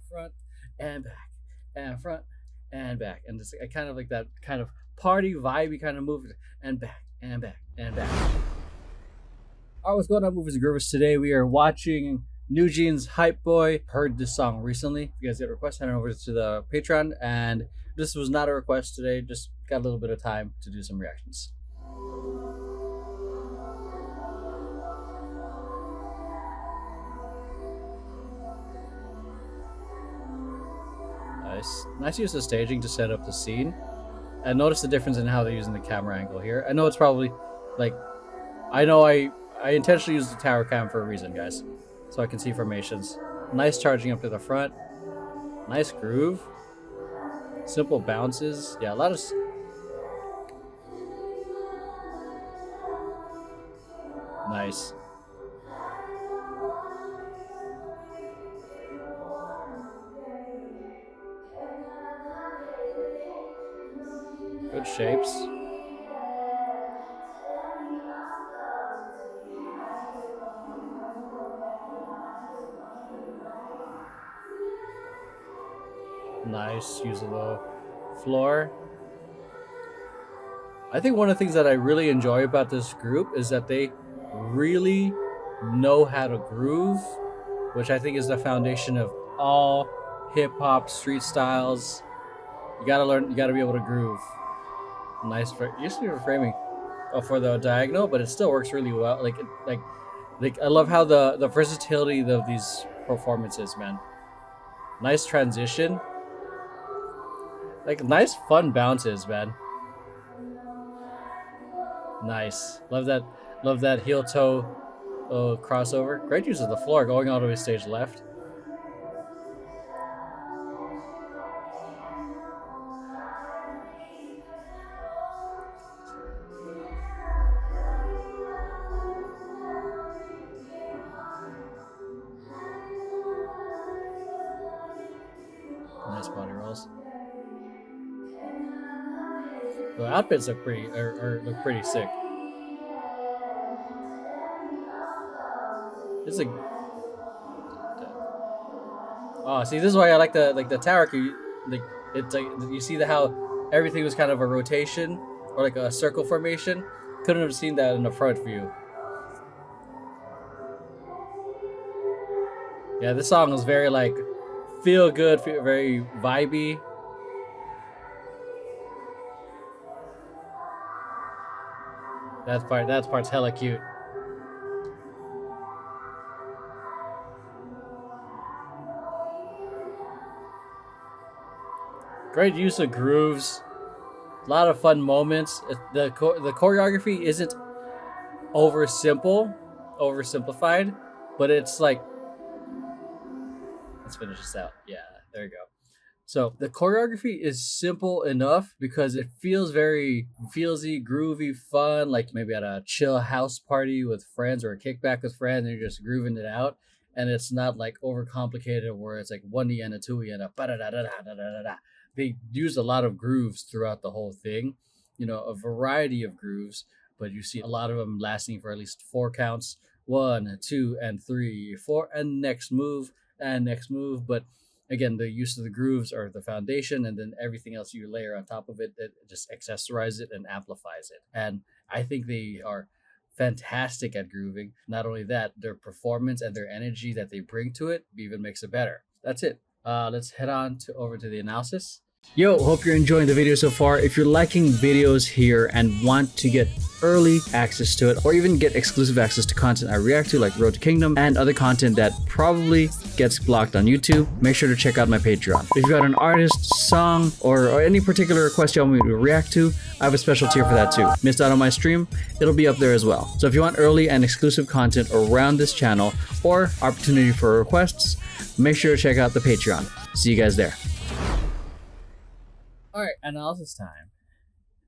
front and back and front and back, and just kind of like that kind of party vibey kind of move, and back and back and back. All right, what's going on, movers and groovers? Today we are watching NewJeans HypeBoy. Heard this song recently. If you guys get requests, head over to the Patreon. And this was not a request today, just got a little bit of time to do some reactions. Nice use of staging to set up the scene. And notice the difference in how they're using the camera angle here. I know it's probably like, I know I intentionally used the tower cam for a reason, guys, so I can see formations. Nice charging up to the front. Nice groove. Simple bounces. Yeah, a lot of... Nice. Good shapes. Nice use of the floor. I think one of the things that I really enjoy about this group is that they really know how to groove, which I think is the foundation of all hip-hop street styles. You gotta learn, you gotta be able to groove. Nice for usually for framing for the diagonal, but it still works really well. Like I love how the versatility of these performances, man. Nice transition. Like nice fun bounces, man. Nice. Love that heel toe crossover. Great use of the floor going all the way to stage left. Nice body rolls. The outfits look pretty sick. This is oh, see, this is why I like the tower key. Like it's like you see how everything was kind of a rotation or like a circle formation. Couldn't have seen that in the front view. Yeah, this song was very like feel good, very vibey. That part's hella cute. Great use of grooves. A lot of fun moments. The choreography isn't oversimplified, but it's like, let's finish this out. Yeah, there you go. So the choreography is simple enough because it feels very feelsy, groovy, fun, like maybe at a chill house party with friends or a kickback with friends and you're just grooving it out. And it's not like overcomplicated where it's like 1E and a 2E and a ba-da-da-da-da-da-da-da. They use a lot of grooves throughout the whole thing, you know, a variety of grooves, but you see a lot of them lasting for at least 4 counts, 1, 2, and 3, 4, and next move, and next move. But again, the use of the grooves are the foundation, and then everything else you layer on top of it that just accessorizes it and amplifies it. And I think they are fantastic at grooving. Not only that, their performance and their energy that they bring to it even makes it better. That's it. Let's head on over to the analysis. Yo, hope you're enjoying the video so far. If you're liking videos here and want to get early access to it or even get exclusive access to content I react to like Road to Kingdom and other content that probably gets blocked on YouTube, make sure to check out my Patreon. If you got an artist, song, or any particular request you want me to react to, I have a special tier for that too. Missed out on my stream? It'll be up there as well. So if you want early and exclusive content around this channel or opportunity for requests, make sure to check out the Patreon. See you guys there. All right, analysis time.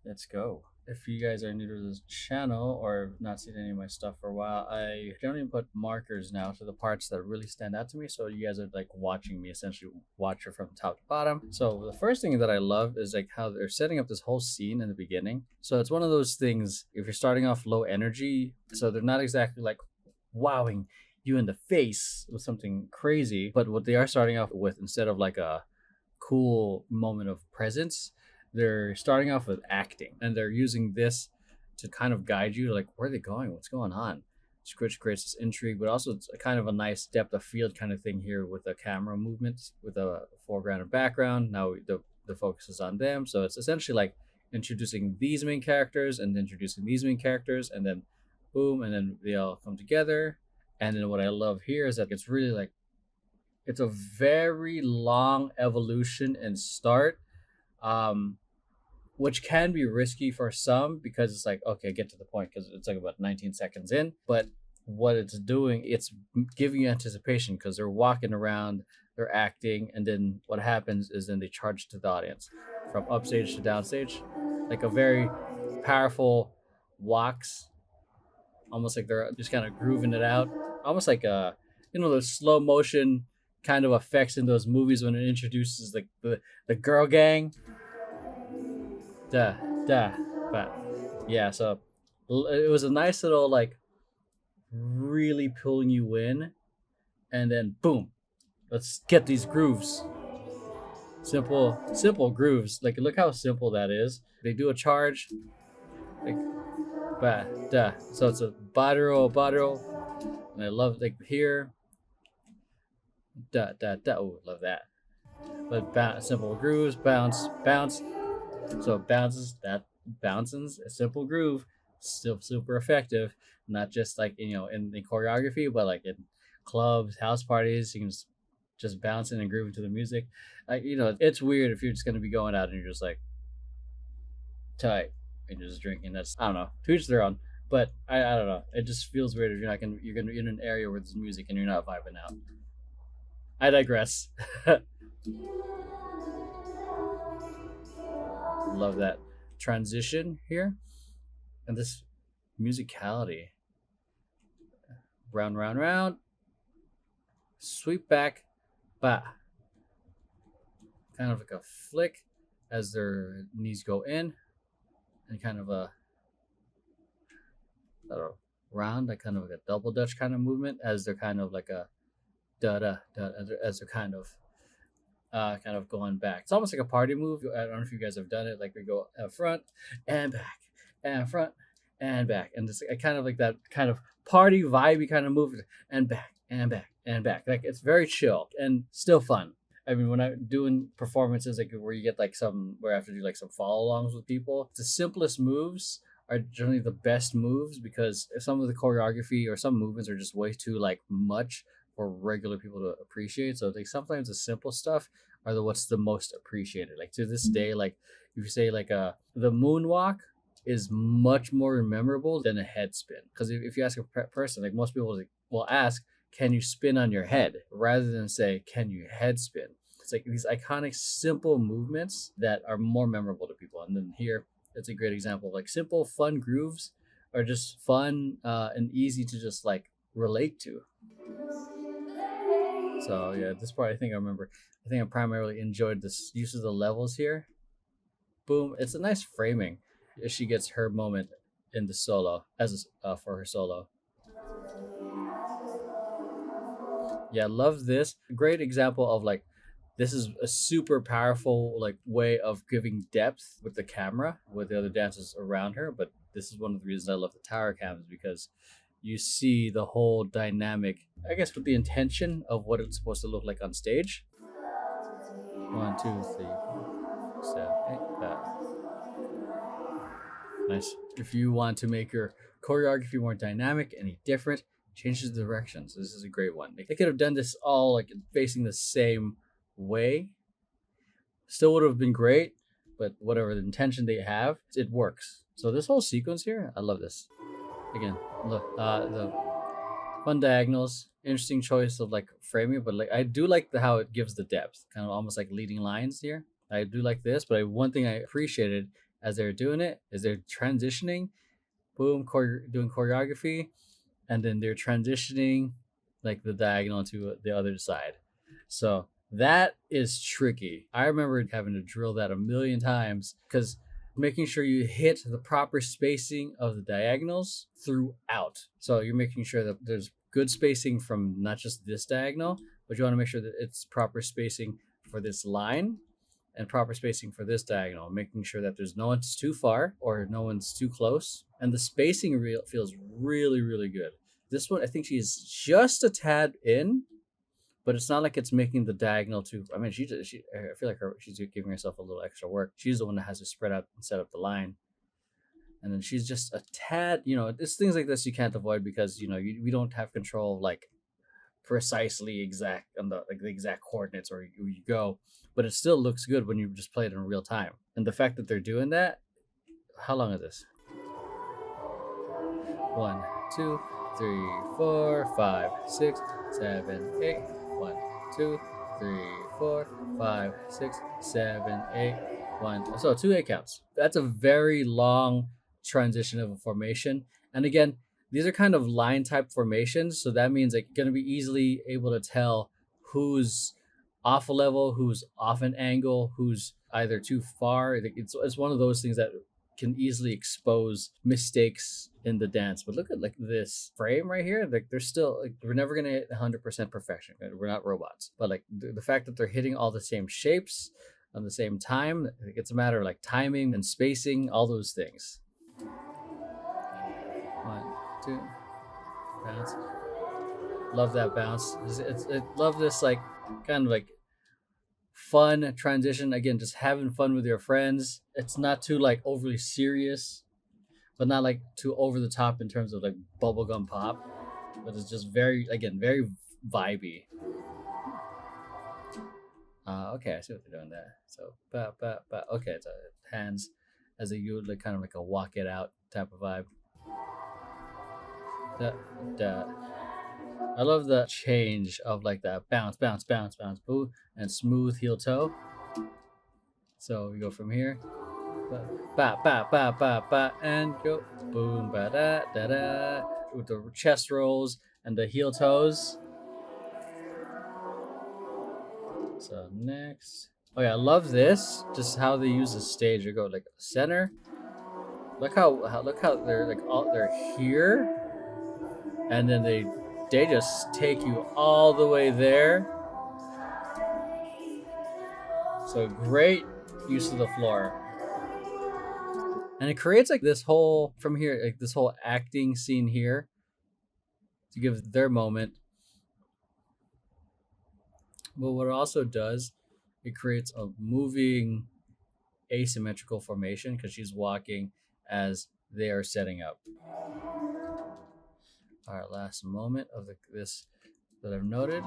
Let's go. If you guys are new to this channel or have not seen any of my stuff for a while, I generally put markers now to the parts that really stand out to me, so you guys are like watching me essentially watch it from top to bottom. So the first thing that I love is like how they're setting up this whole scene in the beginning. So it's one of those things, if you're starting off low energy, so they're not exactly like wowing you in the face with something crazy. But what they are starting off with, instead of like a cool moment of presence, they're starting off with acting, and they're using this to kind of guide you to like, where are they going, what's going on, which creates this intrigue, but also it's a kind of a nice depth of field kind of thing here with the camera movements with a foreground and background. Now the focus is on them, so it's essentially like introducing these main characters and introducing these main characters, and then boom, and then they all come together. And then what I love here is that it's really like, it's a very long evolution and start, which can be risky for some because it's like, okay, get to the point, because it's like about 19 seconds in. But what it's doing, it's giving you anticipation because they're walking around, they're acting, and then what happens is then they charge to the audience from upstage to downstage, like a very powerful walks, almost like they're just kind of grooving it out, almost like the slow motion kind of effects in those movies when it introduces like the girl gang. But yeah, so it was a nice little like really pulling you in, and then boom, let's get these grooves. Simple grooves. Like, look how simple that is. They do a charge, like so it's a badero, and I love like here, oh, love that. But simple grooves, bounce. So it bounces, that bounces a simple groove, still super effective. Not just like, in the choreography, but like in clubs, house parties, you can just bounce in and groove into the music. It's weird if you're just gonna be going out and you're just like tight and you're just drinking. That's, I don't know, to each their own. But I don't know. It just feels weird if you're gonna be in an area where there's music and you're not vibing out. I digress. Love that transition here and this musicality. Round, sweep back, bah. Kind of like a flick as their knees go in, and kind of a, I don't know, round, like kind of like a double dutch kind of movement as they're kind of like a da da da, as they're kind of going back. It's almost like a party move. I don't know if you guys have done it. Like, we go front and back and front and back, and it's kind of like that kind of party vibey kind of move, and back and back and back. Like, it's very chill and still fun. I mean, when I'm doing performances like where you get like where I have to do like some follow-alongs with people, the simplest moves are generally the best moves, because some of the choreography or some movements are just way too like much for regular people to appreciate. So like sometimes the simple stuff are what's the most appreciated. Like, to this day, like if you say like the moonwalk is much more memorable than a head spin, because if you ask a person, like most people will ask, can you spin on your head, rather than say, can you head spin? It's like these iconic simple movements that are more memorable to people. And then here, it's a great example of like simple fun grooves are just fun and easy to just like relate to. So yeah, this part I think I primarily enjoyed this use of the levels here. Boom, it's a nice framing. She gets her moment in the solo for her solo. Yeah, love this. Great example of like, this is a super powerful like way of giving depth with the camera with the other dancers around her. But this is one of the reasons I love the tower cams, because you see the whole dynamic, I guess, with the intention of what it's supposed to look like on stage. 1, 2, 3, 4, 5, 6, 7, 8. Nice. If you want to make your choreography more dynamic and different, changes the directions. This is a great one. They could have done this all like facing the same way. Still would have been great, but whatever the intention they have, it works. So this whole sequence here, I love this. Again, look, the fun diagonals, interesting choice of like framing, but like I do like how it gives the depth, kind of almost like leading lines here. I do like this, but one thing I appreciated as they're doing it is they're transitioning, boom, doing choreography, and then they're transitioning like the diagonal to the other side. So that is tricky. I remember having to drill that a million times, because making sure you hit the proper spacing of the diagonals throughout. So you're making sure that there's good spacing from not just this diagonal, but you want to make sure that it's proper spacing for this line and proper spacing for this diagonal, making sure that there's no one's too far or no one's too close. And the spacing feels really, really good. This one, I think she's just a tad in, but it's not like it's making the diagonal too. I mean, I feel like she's giving herself a little extra work. She's the one that has to spread out and set up the line. And then she's just a tad, it's things like this you can't avoid because, we don't have control of like precisely exact on the exact coordinates or where you go, but it still looks good when you just play it in real time. And the fact that they're doing that, how long is this? 1, 2, 3, 4, 5, 6, 7, 8. 1, 2, 3, 4, 5, 6, 7, 8. 1. So 2 8 counts. That's a very long transition of a formation. And again, these are kind of line type formations, so that means like you're gonna be easily able to tell who's off a level, who's off an angle, who's either too far. It's one of those things that can easily expose mistakes in the dance. But look at like this frame right here. Like they're still like, we're never gonna hit 100% perfection. We're not robots. But like the fact that they're hitting all the same shapes on the same time, it's a matter of like timing and spacing, all those things. 1, 2, bounce. Love that bounce. Love this like kind of like fun transition. Again, just having fun with your friends. It's not too like overly serious, but not like too over the top in terms of like bubblegum pop. But it's just very vibey. Okay, I see what they're doing there. So, okay, it's hands as a you would like kind of like a walk it out type of vibe. I love the change of like that bounce, boo, and smooth heel toe. So we go from here, and go boom, ba da da da, with the chest rolls and the heel toes. So next, oh yeah, I love this. Just how they use the stage. They go like center. Look how they're like they're here. And then they just take you all the way there. So great use of the floor. And it creates like this whole, from here, like this whole acting scene here to give their moment. But what it also does, it creates a moving asymmetrical formation because she's walking as they are setting up. Our last moment of this that I've noted.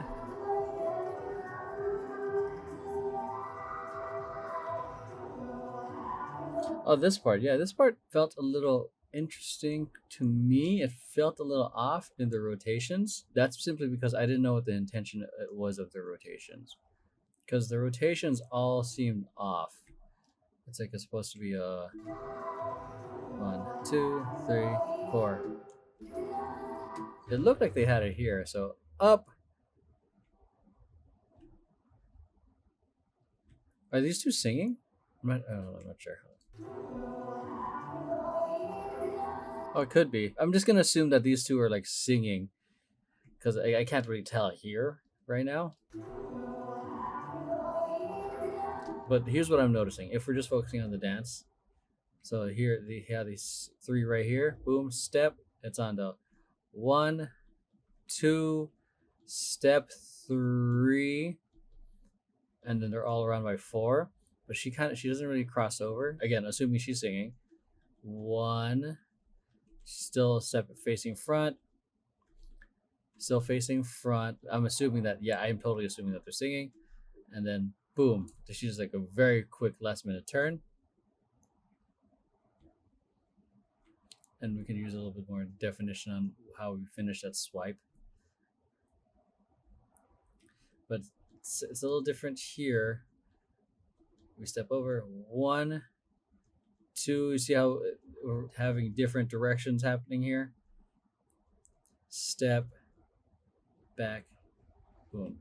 Oh, this part. Yeah, this part felt a little interesting to me. It felt a little off in the rotations. That's simply because I didn't know what the intention was of the rotations. Because the rotations all seemed off. It's like it's supposed to be a 1, 2, 3, 4. It looked like they had it here. So up. Are these two singing? I'm not sure. Oh, it could be. I'm just gonna assume that these two are like singing because I can't really tell here right now. But here's what I'm noticing. If we're just focusing on the dance, so here they have these 3 right here. Boom, step. It's on the 1, 2, step 3, and then they're all around by 4. But she doesn't really cross over. Again, assuming she's singing. 1, still step facing front, still facing front. I'm assuming that, yeah, I'm totally assuming that they're singing. And then boom, she's like a very quick last minute turn. And we can use a little bit more definition on how we finish that swipe. But it's a little different here. We step over 1, 2. You see how we're having different directions happening here? Step back, boom.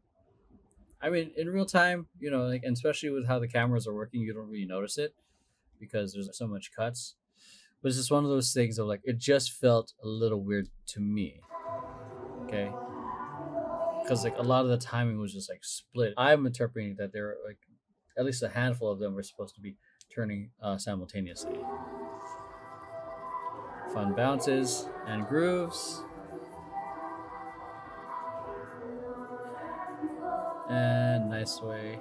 I mean, in real time, like, and especially with how the cameras are working, you don't really notice it because there's so much cuts. But it's just one of those things of like, it just felt a little weird to me. Okay, because like a lot of the timing was just like split. I'm interpreting that there were like at least a handful of them were supposed to be turning simultaneously. Fun bounces and grooves. And nice way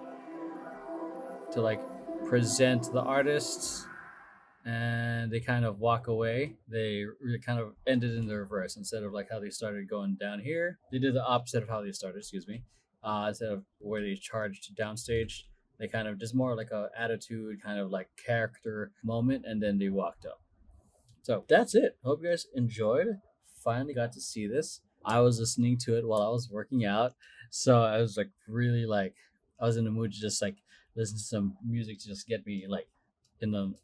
to like present the artists. And they kind of walk away. They really kind of ended in the reverse. Instead of like how they started going down here, they did the opposite of how they started, excuse me. Instead of where they charged downstage, they kind of just more like a attitude, kind of like character moment, and then they walked up. So that's it. Hope you guys enjoyed. Finally got to see this. I was listening to it while I was working out, so I was like really like I was in the mood to just like listen to some music to just get me like in the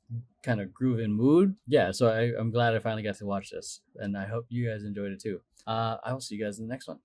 kind of grooving mood. Yeah, so I'm glad I finally got to watch this, and I hope you guys enjoyed it too. I will see you guys in the next one.